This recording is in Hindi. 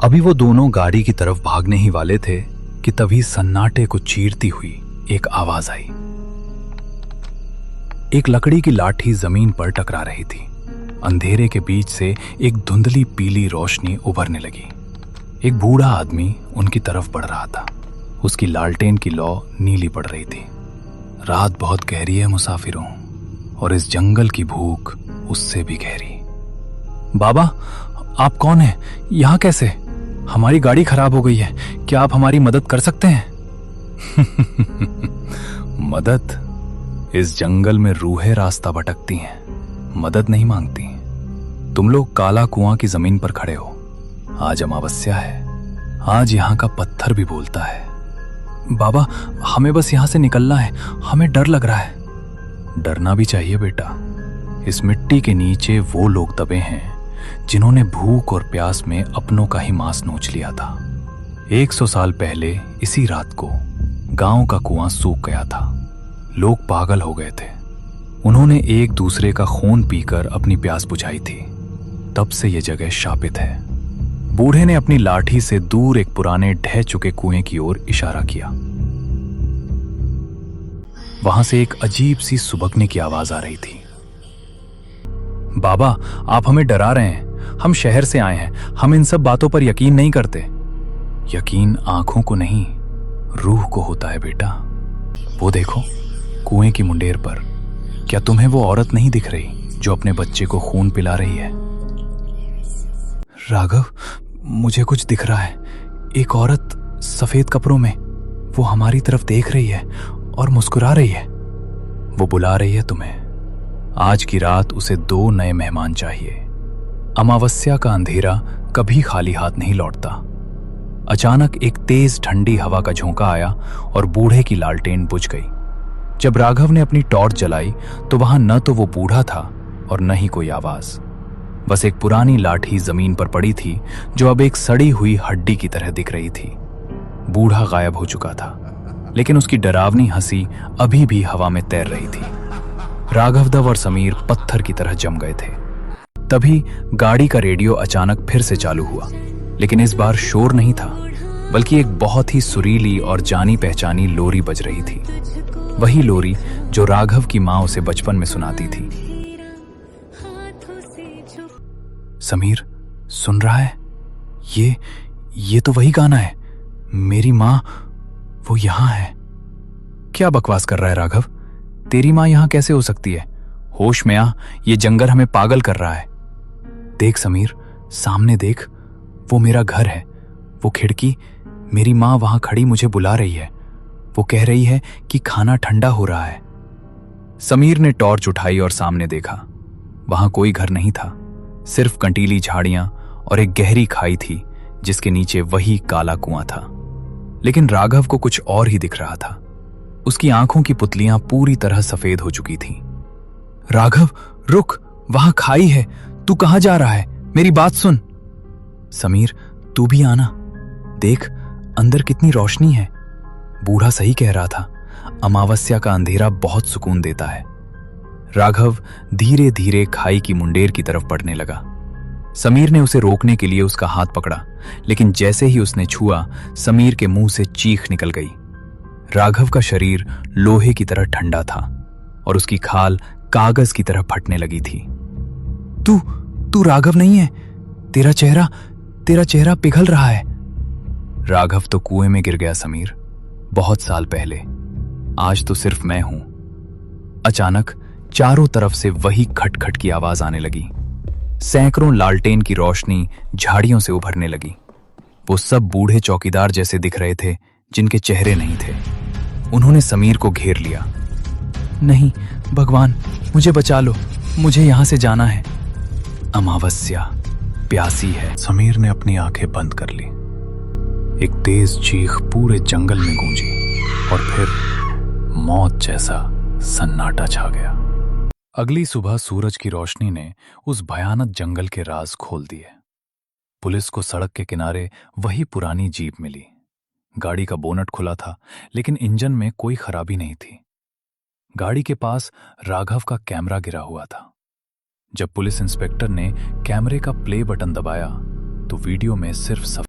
अभी वो दोनों गाड़ी की तरफ भागने ही वाले थे कि तभी सन्नाटे को चीरती हुई एक आवाज आई। एक लकड़ी की लाठी जमीन पर टकरा रही थी। अंधेरे के बीच से एक धुंधली पीली रोशनी उभरने लगी। एक बूढ़ा आदमी उनकी तरफ बढ़ रहा था। उसकी लालटेन की लौ नीली पड़ रही थी। रात बहुत गहरी है मुसाफिरों, और इस जंगल की भूख उससे भी गहरी। बाबा, आप कौन हैं? यहाँ कैसे? हमारी गाड़ी खराब हो गई है, क्या आप हमारी मदद कर सकते हैं? मदद? इस जंगल में रूहें रास्ता भटकती हैं, मदद नहीं मांगती। तुम लोग काला कुआं की जमीन पर खड़े हो। आज अमावस्या है, आज यहाँ का पत्थर भी बोलता है। बाबा, हमें बस यहाँ से निकलना है, हमें डर लग रहा है। डरना भी चाहिए बेटा। इस मिट्टी के नीचे वो लोग दबे हैं जिन्होंने भूख और प्यास में अपनों का ही मांस नोच लिया था। 100 साल पहले इसी रात को गांव का कुआं सूख गया था। लोग पागल हो गए थे। उन्होंने एक दूसरे का खून पीकर अपनी प्यास बुझाई थी। तब से यह जगह शापित है। बूढ़े ने अपनी लाठी से दूर एक पुराने ढह चुके कुएं की ओर इशारा किया। वहां से एक अजीब सी सुबकने की आवाज आ रही थी। बाबा, आप हमें डरा रहे हैं। हम शहर से आए हैं, हम इन सब बातों पर यकीन नहीं करते। यकीन आंखों को नहीं, रूह को होता है बेटा। वो देखो, कुएं की मुंडेर पर। क्या तुम्हें वो औरत नहीं दिख रही जो अपने बच्चे को खून पिला रही है? राघव, मुझे कुछ दिख रहा है। एक औरत सफेद कपड़ों में, वो हमारी तरफ देख रही है और मुस्कुरा रही है। वो बुला रही है तुम्हें। आज की रात उसे 2 नए मेहमान चाहिए। अमावस्या का अंधेरा कभी खाली हाथ नहीं लौटता। अचानक एक तेज ठंडी हवा का झोंका आया और बूढ़े की लालटेन बुझ गई। जब राघव ने अपनी टॉर्च जलाई तो वहां न तो वो बूढ़ा था और न ही कोई आवाज। बस एक पुरानी लाठी जमीन पर पड़ी थी जो अब एक सड़ी हुई हड्डी की तरह दिख रही थी। बूढ़ा गायब हो चुका था, लेकिन उसकी डरावनी हंसी अभी भी हवा में तैर रही थी। राघवदेव और समीर पत्थर की तरह जम गए थे। तभी गाड़ी का रेडियो अचानक फिर से चालू हुआ, लेकिन इस बार शोर नहीं था, बल्कि एक बहुत ही सुरीली और जानी पहचानी लोरी बज रही थी। वही लोरी जो राघव की मां उसे बचपन में सुनाती थी। समीर, सुन रहा है? ये तो वही गाना है। मेरी मां, वो यहां है। क्या बकवास कर रहा है राघव? तेरी मां यहां कैसे हो सकती है? होश में आ, ये जंगल हमें पागल कर रहा है। देख समीर, सामने देख, वो मेरा घर है। वो खिड़की, मेरी मां वहां खड़ी मुझे बुला रही है। वो कह रही है कि खाना ठंडा हो रहा है। समीर ने टॉर्च उठाई और सामने देखा। वहां कोई घर नहीं था, सिर्फ कंटीली झाड़ियां और एक गहरी खाई थी जिसके नीचे वही काला कुआं था। लेकिन राघव को कुछ और ही दिख रहा था। उसकी आंखों की पुतलियां पूरी तरह सफेद हो चुकी थीं। राघव, रुक, वहां खाई है। तू कहां जा रहा है? मेरी बात सुन। समीर, तू भी आना। देख, अंदर कितनी रोशनी है। बूढ़ा सही कह रहा था, अमावस्या का अंधेरा बहुत सुकून देता है। राघव धीरे धीरे खाई की मुंडेर की तरफ बढ़ने लगा। समीर ने उसे रोकने के लिए उसका हाथ पकड़ा, लेकिन जैसे ही उसने छुआ, समीर के मुंह से चीख निकल गई। राघव का शरीर लोहे की तरह ठंडा था और उसकी खाल कागज की तरह फटने लगी थी। तू राघव नहीं है। तेरा चेहरा पिघल रहा है। राघव तो कुएं में गिर गया समीर, बहुत साल पहले। आज तो सिर्फ मैं हूं। अचानक चारों तरफ से वही खटखट की आवाज आने लगी। सैकड़ों लालटेन की रोशनी झाड़ियों से उभरने लगी। वो सब बूढ़े चौकीदार जैसे दिख रहे थे जिनके चेहरे नहीं थे। उन्होंने समीर को घेर लिया। नहीं भगवान, मुझे बचा लो, मुझे यहां से जाना है। अमावस्या प्यासी है। समीर ने अपनी आंखें बंद कर ली। एक तेज चीख पूरे जंगल में गूंजी और फिर मौत जैसा सन्नाटा छा गया। अगली सुबह सूरज की रोशनी ने उस भयानक जंगल के राज खोल दिए। पुलिस को सड़क के किनारे वही पुरानी जीप मिली। गाड़ी का बोनट खुला था, लेकिन इंजन में कोई खराबी नहीं थी। गाड़ी के पास राघव का कैमरा गिरा हुआ था। जब पुलिस इंस्पेक्टर ने कैमरे का प्ले बटन दबाया तो वीडियो में सिर्फ